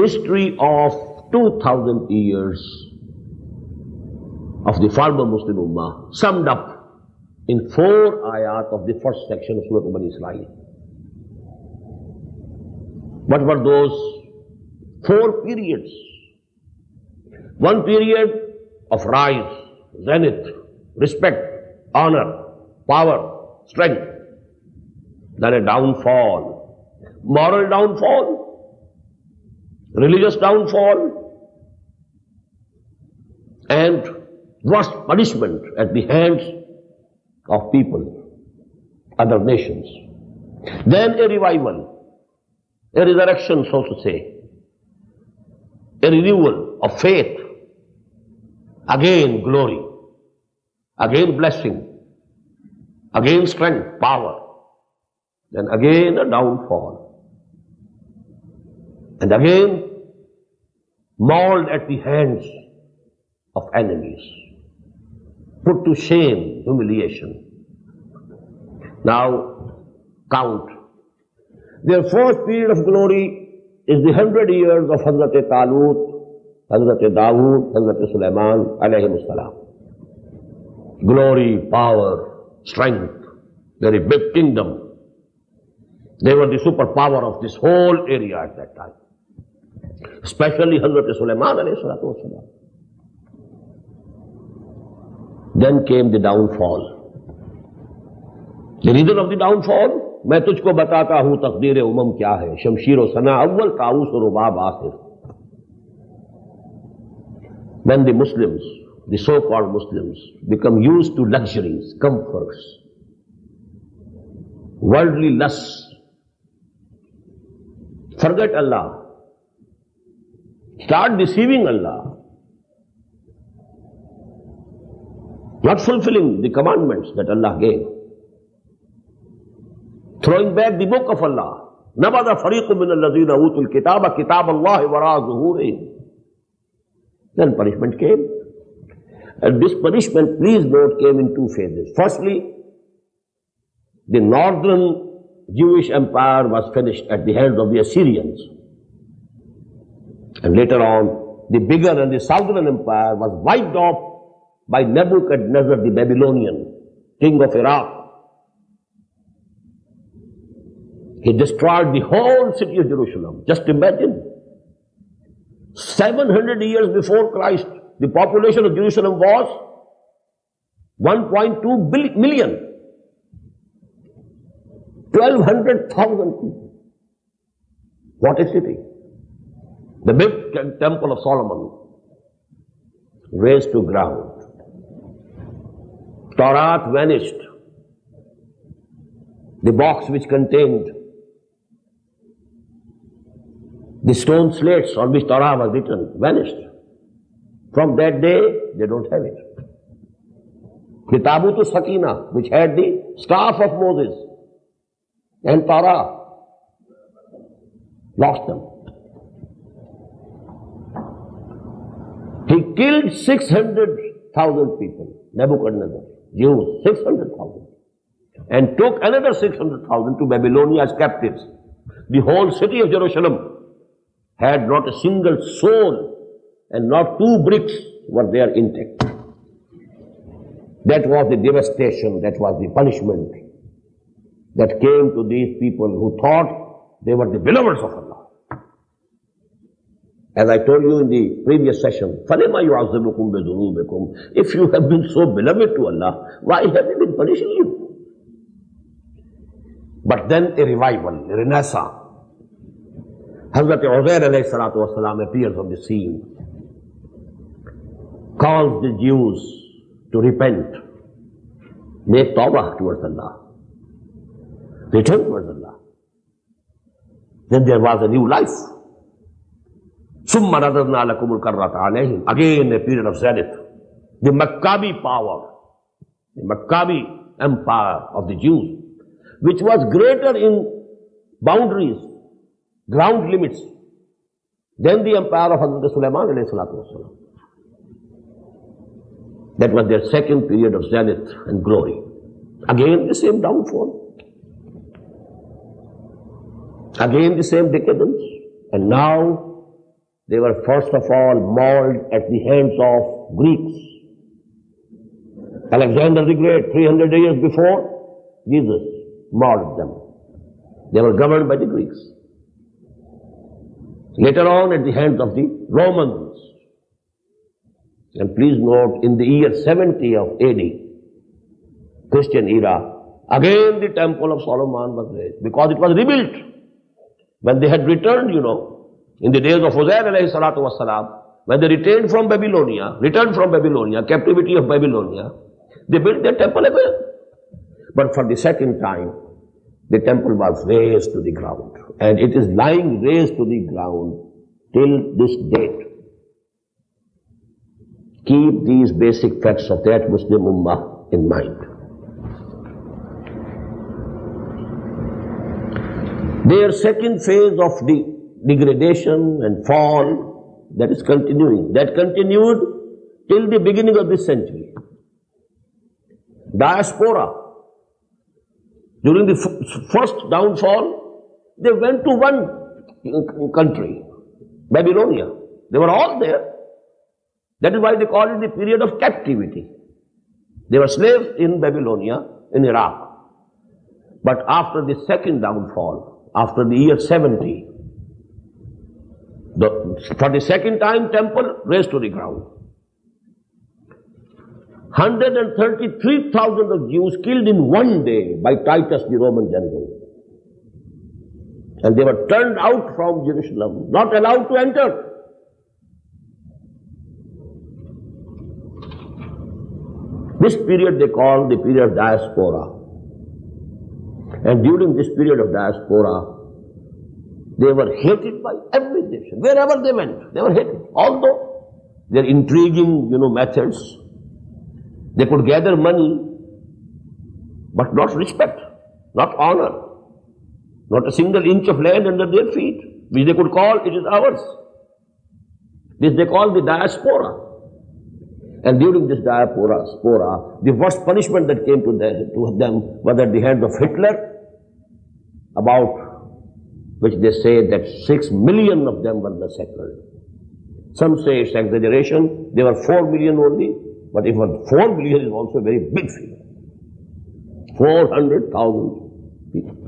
history of 2000 years of the former Muslim Ummah summed up in 4 ayat of the first section of Surah Bani Israel. What were those 4 periods? One period of rise, zenith, respect, honor, power, strength. Then a downfall, moral downfall, religious downfall, and worst punishment at the hands of people, other nations. Then a revival, a resurrection, so to say, a renewal of faith, again glory, again blessing, again strength, power, then again a downfall, and again mauled at the hands of enemies, put to shame, humiliation. Now count. Their first period of glory is the 100 years of Hazrat Talut, Hazrat Dawood, Hazrat Sulaiman alayhi salam. Glory, power, strength, very big kingdom. They were the superpower of this whole area at that time. Especially Hazrat Sulaiman alayhi salam. Then came the downfall. The reason of the downfall? मैं तुझको बताता हूं तकदीर उमम क्या है, शमशीर और सना अव्वल, ताऊस और रुबाब आखिर. When the Muslims, the so-called Muslims, become used to luxuries, comforts, worldly lusts, forget Allah, start deceiving Allah, not fulfilling the commandments that Allah gave, throwing back the book of Allah. نَبَذَ فَرِيقٌ مِّنَ الَّذِينَ أُوتُوا الْكِتَابَ كِتَابَ اللَّهِ وَرَاءَ ظُهُورِهِمْ. Then punishment came. And this punishment, please note, came in 2 phases. Firstly, the northern Jewish empire was finished at the hands of the Assyrians. And later on, the bigger and the southern empire was wiped off by Nebuchadnezzar the Babylonian, king of Iraq. He destroyed the whole city of Jerusalem. Just imagine. 700 years before Christ, the population of Jerusalem was 1.2 million. 1,200,000 people. What a city. The big temple of Solomon razed to ground. Torah vanished. The box which contained the stone slates on which Torah was written vanished. From that day, they don't have it. The Tabut Sakina, which had the staff of Moses and Torah, lost them. He killed 600,000 people, Nebuchadnezzar, Jews, 600,000, and took another 600,000 to Babylonia as captives. The whole city of Jerusalem had not a single soul, and not 2 bricks were there intact. That was the devastation, that was the punishment that came to these people who thought they were the beloveds of Allah. As I told you in the previous session, فَلِمَا يُعَذِّبُكُمْ بِذُنُوبِكُمْ. If you have been so beloved to Allah, why have we been punishing you? But then a revival, a renaissance. Hazrat Uzair alayhi salatu wasalam appears on the scene, calls the Jews to repent, make tawbah towards Allah, return towards Allah. Then there was a new life. ثُمَّ رَدَدْنَا لَكُمُ الْكَرَّةَ عَلَيْهِمْ. Again a period of zenith. The Maccabi power, the Maccabi empire of the Jews, which was greater in boundaries, ground limits, than the empire of Hazrat Sulaiman alayhi salatu wasalam. That was their second period of zenith and glory. Again the same downfall. Again the same decadence. And now They were first of all mauled at the hands of Greeks. Alexander the Great, 300 years before Jesus, mauled them. They were governed by the Greeks. Later on, at the hands of the Romans. And please note, in the year 70 of AD, Christian era, again the temple of Solomon was raised because it was rebuilt. When they had returned, in the days of Hosea alayhi salatu wassalam, when they returned from Babylonia, captivity of Babylonia, they built their temple again. But for the second time, the temple was raised to the ground. And it is lying raised to the ground till this date. Keep these basic facts of that Muslim Ummah in mind. Their second phase of degradation and fall, that is continuing. That continued till the beginning of this century. Diaspora. During the first downfall, they went to one country, Babylonia. They were all there. That is why they call it the period of captivity. They were slaves in Babylonia, in Iraq. But after the second downfall, after the year 70, for the second time, temple raised to the ground. 133,000 of Jews killed in one day by Titus, the Roman general. And they were turned out from Jerusalem, not allowed to enter. This period they call the period of diaspora. And during this period of diaspora, they were hated by every nation. Wherever they went, they were hated. Although their intriguing, methods, they could gather money, but not respect, not honor, not a single inch of land under their feet, which they could call, it is ours. This they call the diaspora. And during this diaspora, the worst punishment that came to them was at the hand of Hitler, about which they say that 6 million of them were massacred. Some say it's exaggeration, there were 4 million only, but if 4 million is also a very big figure. 400,000 people.